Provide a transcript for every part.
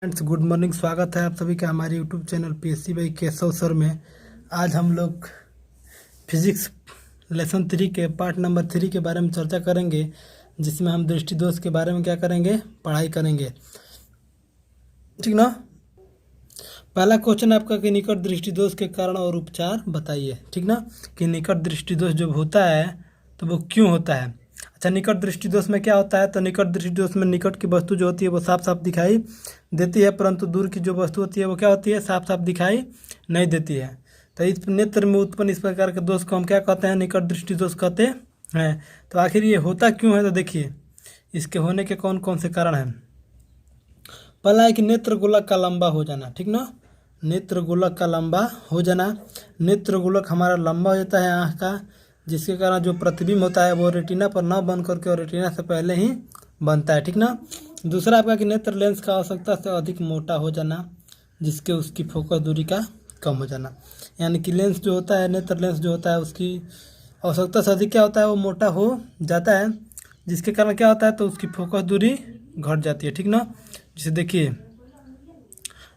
Friends, good morning. स्वागत है आप सभी का हमारे YouTube channel PSC by Keshav sir में। आज हम लोग फिजिक्स लेसन 3 के पार्ट नंबर 3 के बारे में चर्चा करेंगे, जिसमें हम दृष्टि दोष के बारे में क्या करेंगे, पढ़ाई करेंगे। ठीक ना। पहला क्वेश्चन आपका कि निकट दृष्टि दोष के कारण और उपचार बताइए। ठीक ना, कि निकट दृष्टि दोष जब होता है तो वो क्यों होता है। अच्छा, निकट दृष्टि दोष में क्या होता है, तो निकट दृष्टि दोष में निकट की वस्तु जो होती है वो साफ साफ दिखाई देती है, परंतु दूर की जो वस्तु होती है वो क्या होती है, साफ साफ दिखाई नहीं देती है। तो इस नेत्र में उत्पन्न इस प्रकार के दोष को हम क्या कहते हैं, निकट दृष्टि दोष कहते हैं। तो आखिर ये होता क्यों है, तो देखिए इसके होने के कौन कौन से कारण हैं। पहला है कि नेत्र गोलक का लंबा हो जाना। ठीक ना, नेत्र गोलक का लंबा हो जाना। नेत्र गोलक हमारा लंबा हो जाता है आँख का, जिसके कारण जो प्रतिबिंब होता है वो रेटिना पर न बन करके और रेटिना से पहले ही बनता है। ठीक ना। दूसरा आपका कि नेत्र लेंस का आवश्यकता से अधिक मोटा हो जाना, जिसके उसकी फोकस दूरी का कम हो जाना। यानी कि लेंस जो होता है, नेत्र लेंस जो होता है, उसकी आवश्यकता से अधिक क्या होता है, वो मोटा हो जाता है, जिसके कारण क्या होता है, तो उसकी फोकस दूरी घट जाती है। ठीक ना। जैसे देखिए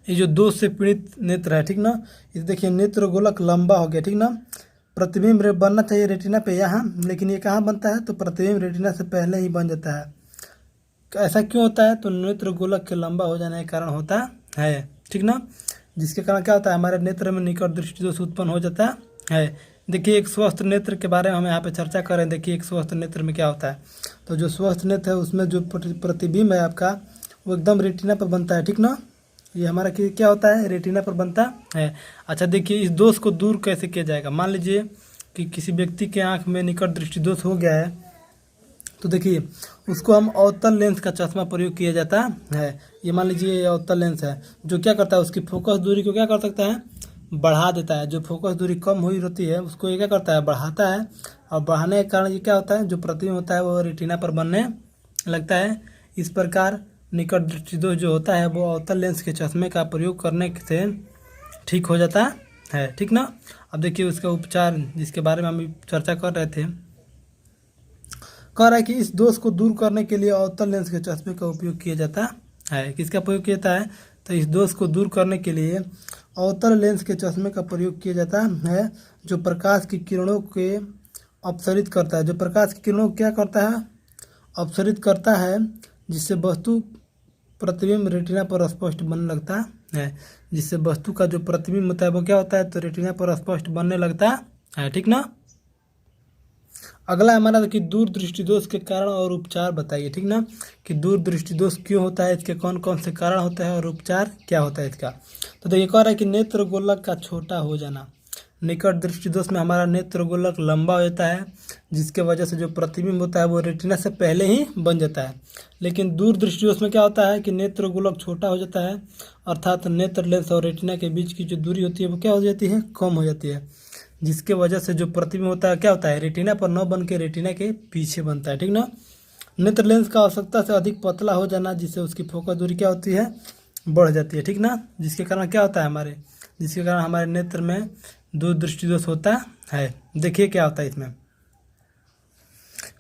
ये जो दोष से पीड़ित नेत्र है, ठीक ना, इसे देखिए नेत्र गोलक लंबा हो गया। ठीक ना, प्रतिबिंब बनना चाहिए रेटिना पे यहाँ, लेकिन ये कहाँ बनता है, तो प्रतिबिंब रेटिना से पहले ही बन जाता है। ऐसा क्यों होता है, तो नेत्र गोलक के लंबा हो जाने के कारण होता है। ठीक ना, जिसके कारण क्या होता है, हमारे नेत्र में निकट दृष्टि दोष उत्पन्न हो जाता है। देखिए एक स्वस्थ नेत्र के बारे में हम यहाँ पे चर्चा करें। देखिए एक स्वस्थ नेत्र में क्या होता है, तो जो स्वस्थ नेत्र है उसमें जो प्रतिबिंब है आपका वो एकदम रेटिना पर बनता है। ठीक ना, ये हमारा क्या होता है, रेटिना पर बनता है। अच्छा देखिए इस दोष को दूर कैसे किया जाएगा। मान लीजिए कि किसी व्यक्ति के आंख में निकट दृष्टि दोष हो गया है, तो देखिए उसको हम अवतल लेंस का चश्मा प्रयोग किया जाता है। ये मान लीजिए ये अवतल लेंस है, जो क्या करता है, उसकी फोकस दूरी को क्या कर सकता है, बढ़ा देता है। जो फोकस दूरी कम हुई रहती है उसको ये क्या करता है, बढ़ाता है, और बढ़ाने के कारण ये क्या होता है, जो प्रतिबिंब होता है वो रेटिना पर बनने लगता है। इस प्रकार निकट दृष्टि दोष जो होता है वो अवतल लेंस के चश्मे का प्रयोग करने से ठीक हो जाता है। ठीक ना। अब देखिए उसका उपचार, जिसके बारे में हम चर्चा कर रहे थे, कह रहा है कि इस दोष को दूर करने के लिए अवतल लेंस के चश्मे का उपयोग किया जाता है। किसका प्रयोग किया जाता है, तो इस दोष को दूर करने के लिए अवतल लेंस के चश्मे का प्रयोग किया जाता है, जो प्रकाश की किरणों के अपसरित करता है। जो प्रकाश की किरणों को क्या करता है, अपसरित करता है, जिससे वस्तु प्रतिबिंब रेटिना पर स्पष्ट बनने लगता है। जिससे वस्तु का जो प्रतिबिंब होता है वो क्या होता है, तो रेटिना पर स्पष्ट बनने लगता है। ठीक ना। अगला हमारा कि दूर दृष्टि दोष के कारण और उपचार बताइए। ठीक ना, कि दूर दृष्टि दोष क्यों होता है, इसके कौन कौन से कारण होते हैं और उपचार क्या होता है इसका। तो देखिए कह रहा है कि नेत्र गोलक का छोटा हो जाना। निकट दृष्टि दोष में हमारा नेत्र गोलक लंबा हो जाता है, जिसके वजह से जो प्रतिबिंब होता है वो रेटिना से पहले ही बन जाता है। लेकिन दूर दृष्टि दोष में क्या होता है कि नेत्र गोलक छोटा हो जाता है, अर्थात नेत्र लेंस और रेटिना के बीच की जो दूरी होती है वो क्या हो जाती है, कम हो जाती है, जिसके वजह से जो प्रतिबिंब होता है क्या होता है, रेटिना पर न बन के रेटिना के पीछे बनता है। ठीक ना। नेत्र लेंस का आवश्यकता से अधिक पतला हो जाना, जिससे उसकी फोकस दूरी क्या होती है, बढ़ जाती है। ठीक ना, जिसके कारण क्या होता है, जिसके कारण हमारे नेत्र में दूर दृष्टि दोष होता है। देखिए क्या होता है इसमें,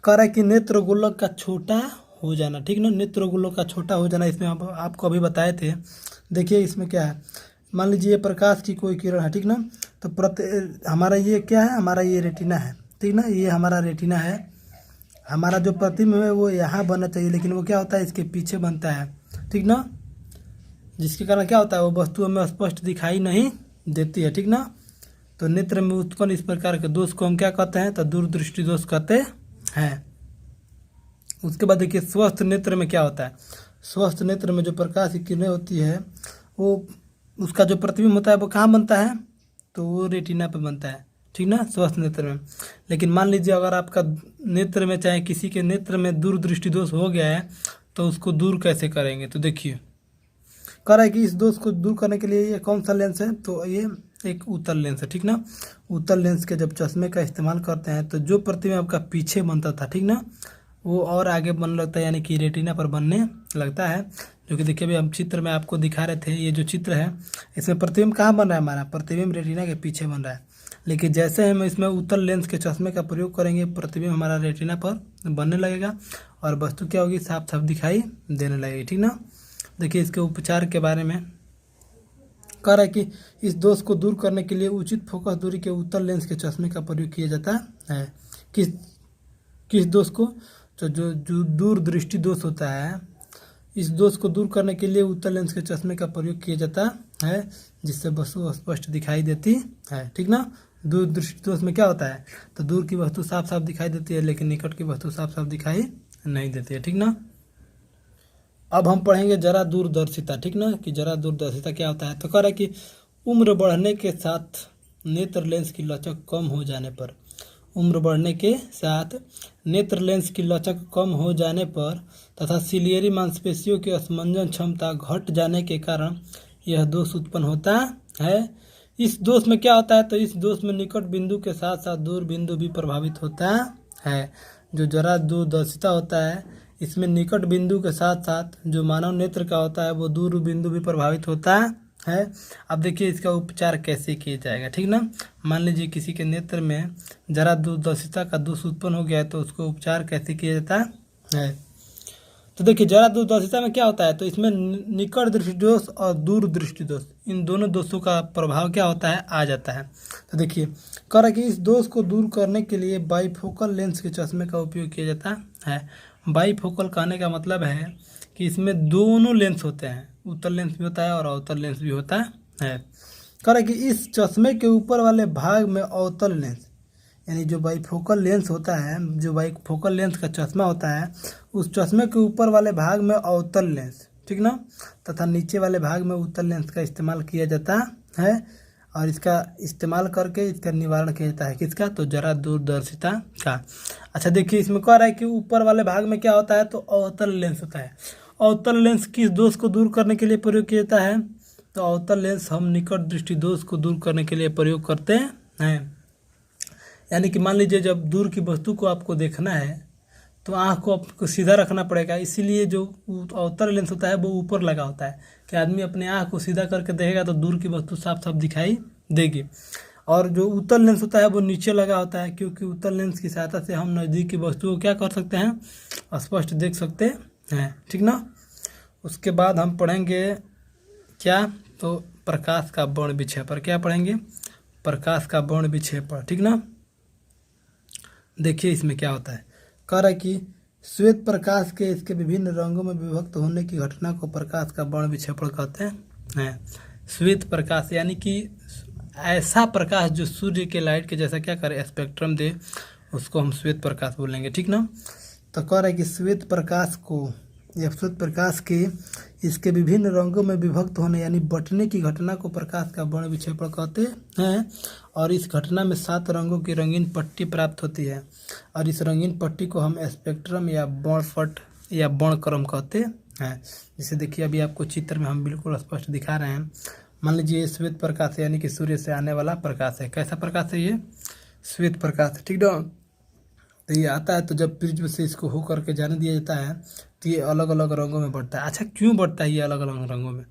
कह रहा है कि नेत्र गोलक का छोटा हो जाना। ठीक ना, नेत्र गोलक का छोटा हो जाना, इसमें आपको अभी बताए थे। देखिए इसमें क्या है, मान लीजिए ये प्रकाश की कोई किरण है। ठीक ना, तो हमारा ये क्या है, हमारा ये रेटिना है। ठीक ना, ये हमारा रेटिना है। हमारा जो प्रतिबिंब है वो यहाँ बनना चाहिए, लेकिन वो क्या होता है, इसके पीछे बनता है। ठीक ना, जिसके कारण क्या होता है, वो वस्तु हमें स्पष्ट दिखाई नहीं देती है। ठीक ना, तो नेत्र में उत्पन्न इस प्रकार के दोष को हम क्या कहते हैं, तो दूर दृष्टि दोष कहते हैं। उसके बाद देखिए स्वस्थ नेत्र में क्या होता है। स्वस्थ नेत्र में जो प्रकाश की किरणें होती है वो उसका जो प्रतिबिंब होता है वो कहाँ बनता है, तो वो रेटिना पे बनता है। ठीक ना, स्वस्थ नेत्र में। लेकिन मान लीजिए अगर आपका नेत्र में, चाहे किसी के नेत्र में दूर दृष्टि दोष हो गया है, तो उसको दूर कैसे करेंगे। तो देखिए कह रहा है कि इस दोष को दूर करने के लिए ये कौन सा लेंस है, तो ये एक उत्तल लेंस है। ठीक ना, उत्तल लेंस के जब चश्मे का इस्तेमाल करते हैं तो जो प्रतिबिंब आपका पीछे बनता था, ठीक ना, वो और आगे बनने लगता है, यानी कि रेटिना पर बनने लगता है। जो कि देखिए अभी हम चित्र में आपको दिखा रहे थे, ये जो चित्र है इसमें प्रतिबिंब कहाँ बन रहा है, हमारा प्रतिबिंब रेटिना के पीछे बन रहा है। लेकिन जैसे हम इसमें उत्तल लेंस के चश्मे का प्रयोग करेंगे, प्रतिबिंब हमारा रेटिना पर बनने लगेगा और वस्तु क्या होगी, साफ साफ दिखाई देने लगेगी। ठीक ना, देखिए इसके उपचार के बारे में कह रहा है कि इस दोष को दूर करने के लिए उचित फोकस दूरी के उत्तल लेंस के चश्मे का प्रयोग किया जाता है। किस किस दोष को? तो जो दूरदृष्टि दोष होता है, इस दोष को दूर करने के लिए उत्तल लेंस के चश्मे का प्रयोग किया जाता है, जिससे वस्तु स्पष्ट दिखाई देती है। ठीक ना। दूरदृष्टि दोष में क्या होता है? तो दूर की वस्तु साफ साफ दिखाई देती है, लेकिन निकट की वस्तु साफ साफ दिखाई नहीं देती है। ठीक ना। अब हम पढ़ेंगे जरा दूरदर्शिता। ठीक ना, कि जरा दूरदर्शिता क्या होता है। तो कह रहा है कि उम्र बढ़ने के साथ नेत्र लेंस की लचक कम हो जाने पर, उम्र बढ़ने के साथ नेत्र लेंस की लचक कम हो जाने पर तथा सिलियरी मांसपेशियों की असमंजन क्षमता घट जाने के कारण यह दोष उत्पन्न होता है। इस दोष में क्या होता है? तो इस दोष में निकट बिंदु के साथ साथ दूर बिंदु भी प्रभावित होता है। जो जरा दूरदर्शिता होता है, इसमें निकट बिंदु के साथ साथ जो मानव नेत्र का होता है वो दूर बिंदु भी प्रभावित होता है। अब देखिए इसका उपचार कैसे किया जाएगा। ठीक ना। मान लीजिए किसी के नेत्र में जरा दूरदर्शिता का दोष उत्पन्न हो गया है, तो उसको उपचार कैसे किया जाता है। तो देखिए जरा दूरदर्शिता में क्या होता है? तो इसमें निकट दृष्टि दोष और दूर दृष्टि दोष, इन दोनों दोषों का प्रभाव क्या होता है? आ जाता है। तो देखिए कह रहा है कि इस दोष को दूर करने के लिए बाईफोकल लेंस के चश्मे का उपयोग किया जाता है। बाईफोकल कहने का मतलब है कि इसमें दोनों लेंस होते हैं, उत्तल लेंस भी होता है और अवतल लेंस भी होता है। कह रहा है कि इस चश्मे के ऊपर वाले भाग में अवतल लेंस, यानी जो बाईफोकल लेंस होता है, जो बाईफोकल लेंस का चश्मा होता है, उस चश्मे के ऊपर वाले भाग में अवतल लेंस, ठीक ना, तथा नीचे वाले भाग में उत्तल लेंस का इस्तेमाल किया जाता है। और इसका इस्तेमाल करके इसका निवारण किया जाता है। किसका? तो जरा दूरदर्शिता का। अच्छा देखिए इसमें कह रहा है कि ऊपर वाले भाग में क्या होता है? तो अवतल लेंस होता है। अवतल लेंस किस दोष को दूर करने के लिए प्रयोग किया जाता है? तो अवतल लेंस हम निकट दृष्टि दोष को दूर करने के लिए प्रयोग करते हैं। यानी कि मान लीजिए जब दूर की वस्तु को आपको देखना है तो आँख को आपको सीधा रखना पड़ेगा, इसीलिए जो अवतल लेंस होता है वो ऊपर लगा होता है कि आदमी अपने आँख को सीधा करके देखेगा तो दूर की वस्तु साफ साफ दिखाई देगी। और जो उत्तल लेंस होता है वो नीचे लगा होता है, क्योंकि उत्तल लेंस की सहायता से हम नज़दीक की वस्तु को क्या कर सकते हैं? स्पष्ट देख सकते हैं। ठीक ना। उसके बाद हम पढ़ेंगे क्या? तो प्रकाश का वर्ण विक्षेपण। क्या पढ़ेंगे? प्रकाश का वर्ण विक्षेपण। ठीक ना। देखिए इसमें क्या होता है। कह रहा है कि श्वेत प्रकाश के इसके विभिन्न रंगों में विभक्त होने की घटना को प्रकाश का वर्ण विक्षेपण कहते हैं। श्वेत प्रकाश यानी कि ऐसा प्रकाश जो सूर्य के लाइट के जैसा क्या करे? स्पेक्ट्रम दे, उसको हम श्वेत प्रकाश बोलेंगे। ठीक ना। तो कह रहा है कि श्वेत प्रकाश को या श्वेत प्रकाश के इसके विभिन्न रंगों में विभक्त होने यानी बंटने की घटना को प्रकाश का वर्ण विक्षेपण कहते हैं। और इस घटना में 7 रंगों की रंगीन पट्टी प्राप्त होती है, और इस रंगीन पट्टी को हम स्पेक्ट्रम या वर्णपट या वर्णक्रम कहते हैं। जैसे देखिए अभी आपको चित्र में हम बिल्कुल स्पष्ट दिखा रहे हैं। मान लीजिए ये श्वेत प्रकाश है, यानी कि सूर्य से आने वाला प्रकाश है। कैसा प्रकाश है ये? श्वेत प्रकाश। ठीक ना। तो ये आता है तो जब प्रिज्म से इसको हो करके जाने दिया जाता है तो ये अलग अलग रंगों में बढ़ता है। अच्छा क्यों बढ़ता है ये अलग अलग रंगों में?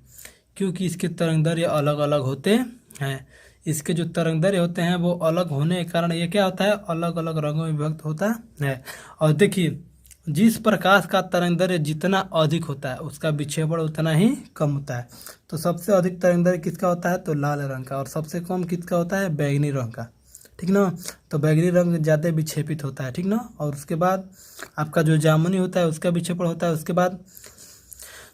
क्योंकि इसके तरंगदैर्घ्य अलग अलग होते हैं। इसके जो तरंगदैर्घ्य होते हैं वो अलग होने के कारण ये क्या होता है? अलग अलग रंगों में विभक्त होता है। और देखिए जिस प्रकाश का तरंगदैर्घ्य जितना अधिक होता है उसका विक्षेपण उतना ही कम होता है। तो सबसे अधिक तरंगदैर्घ्य किसका होता है? तो लाल रंग का। और सबसे कम किसका होता है? बैंगनी रंग का। ठीक ना। तो बैंगनी रंग ज़्यादा विक्षेपित होता है। ठीक ना। और उसके बाद आपका जो जामुनी होता है उसका विक्षेपण होता है। उसके बाद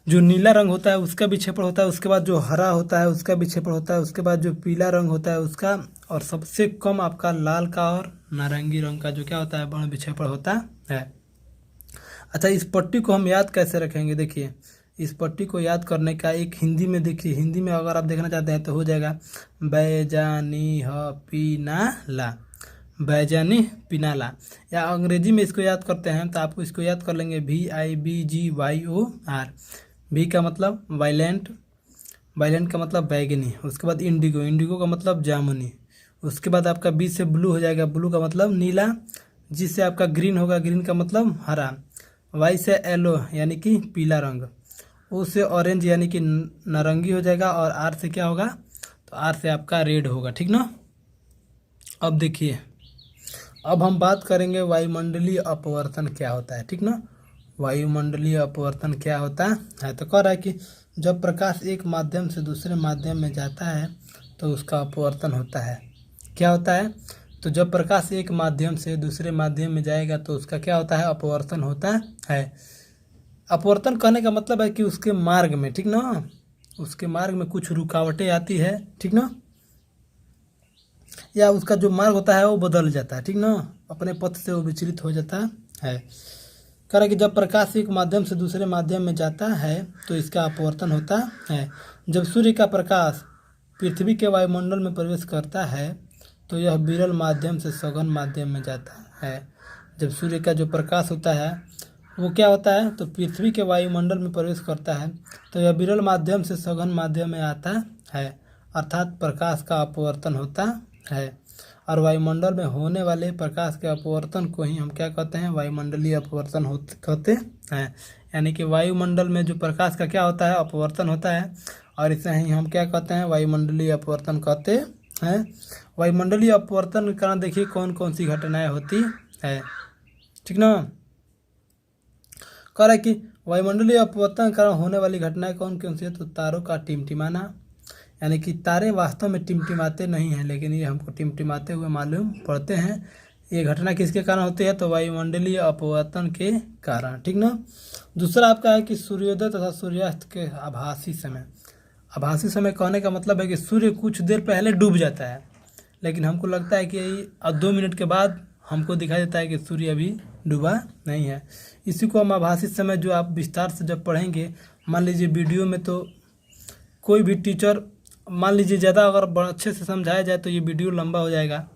जो नीला रंग होता है उसका विक्षेपण होता है। उसके बाद जो हरा होता है उसका विक्षेपण होता है। उसके बाद जो पीला रंग होता है उसका, और सबसे कम आपका लाल का और नारंगी रंग का जो क्या होता है? वर्ण विक्षेपण होता है। अच्छा इस पट्टी को हम याद कैसे रखेंगे? देखिए इस पट्टी को याद करने का एक हिंदी में देखिए, हिंदी में अगर आप देखना चाहते हैं तो हो जाएगा बैजानी पीनाला, बैजानी पिनाला। या अंग्रेजी में इसको याद करते हैं तो आपको इसको याद कर लेंगे VIBGYOR। भी का मतलब वायलेंट, वायलेंट का मतलब बैगनी। उसके बाद इंडिगो, इंडिगो का मतलब जामुनी। उसके बाद आपका बी से ब्लू हो जाएगा, ब्लू का मतलब नीला। जी से आपका ग्रीन होगा, ग्रीन का मतलब हरा। वाई से येलो यानी कि पीला रंग। ओ से ऑरेंज यानी कि नारंगी हो जाएगा। और आर से क्या होगा? तो आर से आपका रेड होगा। ठीक ना। अब देखिए अब हम बात करेंगे वायुमंडलीय अपवर्तन क्या होता है। ठीक ना। वायुमंडलीय अपवर्तन क्या होता है? तो कह रहा है कि जब प्रकाश एक माध्यम से दूसरे माध्यम में जाता है तो उसका अपवर्तन होता है। क्या होता है? तो जब प्रकाश एक माध्यम से दूसरे माध्यम में जाएगा तो उसका क्या होता है? अपवर्तन होता है। अपवर्तन कहने का मतलब है कि उसके मार्ग में, ठीक ना, उसके मार्ग में कुछ रुकावटें आती है, ठीक ना, या उसका जो मार्ग होता है वो बदल जाता है, ठीक ना, अपने पथ से वो विचलित हो जाता है। कह रहा है कि जब प्रकाश एक माध्यम से दूसरे माध्यम में जाता है तो इसका अपवर्तन होता है। जब सूर्य का प्रकाश पृथ्वी के वायुमंडल में प्रवेश करता है तो यह विरल माध्यम से सघन माध्यम में जाता है। जब सूर्य का जो प्रकाश होता है वो क्या होता है? तो पृथ्वी के वायुमंडल में प्रवेश करता है तो यह विरल माध्यम से सघन माध्यम में आता है, अर्थात प्रकाश का अपवर्तन होता है। और वायुमंडल में होने वाले प्रकाश के अपवर्तन को ही हम क्या कहते हैं? वायुमंडलीय अपवर्तन कहते हैं। यानी कि वायुमंडल में जो प्रकाश का क्या होता है? अपवर्तन होता है, और इसे ही हम क्या कहते हैं? वायुमंडलीय अपवर्तन कहते हैं। वायुमंडलीय अपवर्तन के कारण देखिए कौन कौन सी घटनाएं होती है, ठीक ना। कह रहा है कि वायुमंडलीय अपवर्तन के कारण होने वाली घटनाएं कौन कौन सी है? तो तारों का टिमटिमाना, यानी कि तारे वास्तव में टिमटिमाते नहीं हैं लेकिन ये हमको टिमटिमाते हुए मालूम पड़ते हैं। ये घटना किसके कारण होती है? तो वायुमंडलीय अपवर्तन के कारण, ठीक ना। दूसरा आपका है कि सूर्योदय तथा सूर्यास्त के आभासी समय। आभासी समय कहने का मतलब है कि सूर्य कुछ देर पहले डूब जाता है लेकिन हमको लगता है कि 2 मिनट के बाद हमको दिखाई देता है कि सूर्य अभी डूबा नहीं है। इसी को हम आभासी समय, जो आप विस्तार से जब पढ़ेंगे, मान लीजिए वीडियो में तो कोई भी टीचर, मान लीजिए ज़्यादा अगर अच्छे से समझाया जाए तो ये वीडियो लंबा हो जाएगा।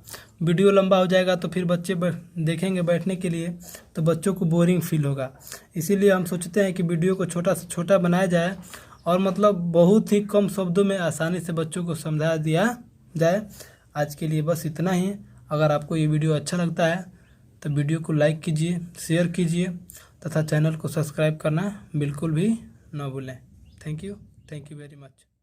वीडियो लंबा हो जाएगा तो फिर बच्चे देखेंगे बैठने के लिए तो बच्चों को बोरिंग फील होगा। इसीलिए हम सोचते हैं कि वीडियो को छोटा से छोटा बनाया जाए और मतलब बहुत ही कम शब्दों में आसानी से बच्चों को समझा दिया जाए। आज के लिए बस इतना ही। अगर आपको ये वीडियो अच्छा लगता है तो वीडियो को लाइक कीजिए, शेयर कीजिए तथा चैनल को सब्सक्राइब करना बिल्कुल भी ना भूलें। Thank you very much.